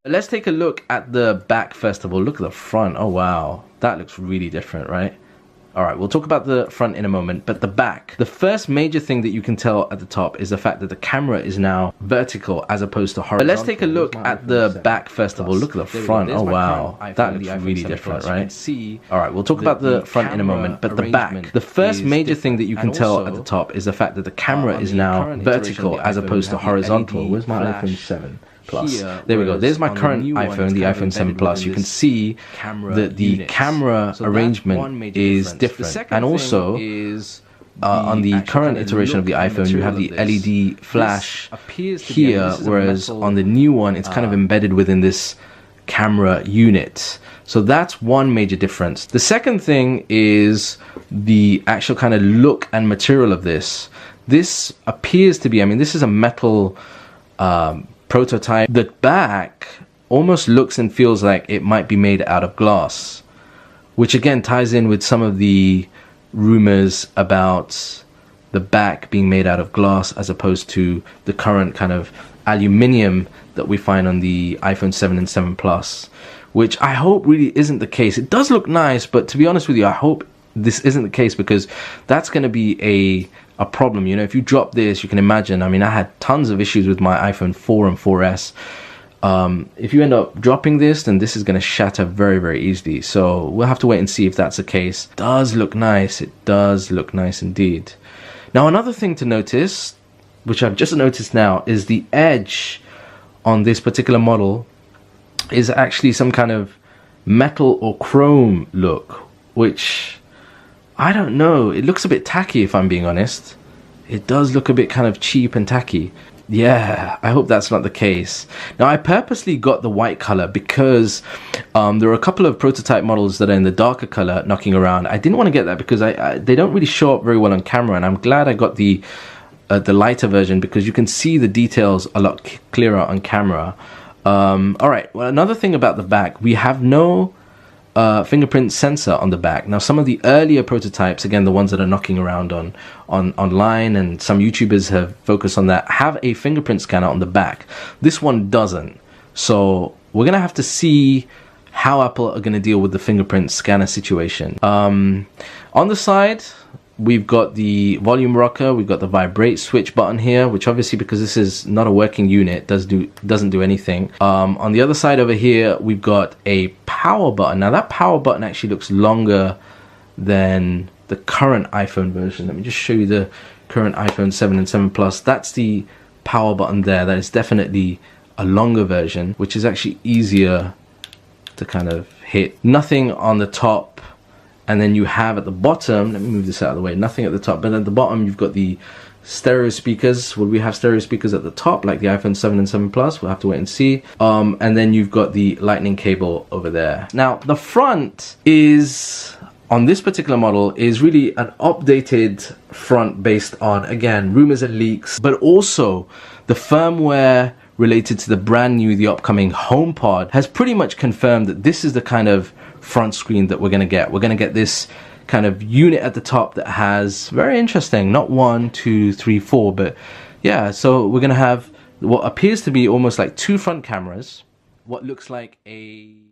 Let's take a look at the back first of all. Look at the front. Oh wow, that looks really different, right? Alright, we'll talk about the front in a moment, but the back. The first major thing that you can tell at the top is the fact that the camera is now vertical as opposed to horizontal. But let's take a look at the back first of all. Look at the front. Oh wow, that looks really different, right? Alright, we'll talk about the front in a moment, but the back. The first major thing that you can tell at the top is the fact that the camera is now vertical as opposed to horizontal. Where's my iPhone 7? Plus. There we go. There's my current iPhone, the iPhone 7 Plus. You can see that the camera arrangement is different. And also, on the current iteration of the iPhone, you have the LED flash here, whereas on the new one, it's kind of embedded within this camera unit. So that's one major difference. The second thing is the actual kind of look and material of this. This appears to be, I mean, this is a metal prototype. The back almost looks and feels like it might be made out of glass, which again ties in with some of the rumors about the back being made out of glass as opposed to the current kind of aluminium that we find on the iPhone 7 and 7 Plus, which I hope really isn't the case. It does look nice, but to be honest with you, I hope this isn't the case, because that's going to be a problem. You know, if you drop this, you can imagine, I mean, I had tons of issues with my iPhone 4 and 4S. If you end up dropping this, then this is going to shatter very, very easily. So we'll have to wait and see if that's the case. It does look nice. It does look nice indeed. Now, another thing to notice, which I've just noticed now, is the edge on this particular model is actually some kind of metal or chrome look, which I don't know, it looks a bit tacky if I'm being honest. It does look a bit kind of cheap and tacky. Yeah, I hope that's not the case. Now, I purposely got the white color because there are a couple of prototype models that are in the darker color knocking around. I didn't want to get that because they don't really show up very well on camera, and I'm glad I got the lighter version because you can see the details a lot clearer on camera. Alright, well, another thing about the back, we have no fingerprint sensor on the back. Now, some of the earlier prototypes, again the ones that are knocking around online, and some YouTubers have focused on that, have a fingerprint scanner on the back. This one doesn't. So we're gonna have to see how Apple are gonna deal with the fingerprint scanner situation. On the side, we've got the volume rocker, we've got the vibrate switch button here, which obviously, because this is not a working unit, doesn't do anything. On the other side over here, we've got a power button. Now, that power button actually looks longer than the current iPhone version. Let me just show you the current iPhone 7 and 7 Plus. That's the power button there. That is definitely a longer version, which is actually easier to kind of hit. Nothing on the top. And then you have at the bottom, let me move this out of the way, nothing at the top, but at the bottom you've got the stereo speakers. Will we have stereo speakers at the top like the iPhone 7 and 7 Plus? We'll have to wait and see. And then you've got the lightning cable over there. Now, the front is, on this particular model, is really an updated front based on, again, rumors and leaks, but also the firmware related to the brand new, the upcoming HomePod has pretty much confirmed that this is the kind of front screen that we're going to get. We're going to get this kind of unit at the top that has, very interesting, not 1, 2, 3, 4, but yeah, so we're going to have what appears to be almost like 2 front cameras, what looks like a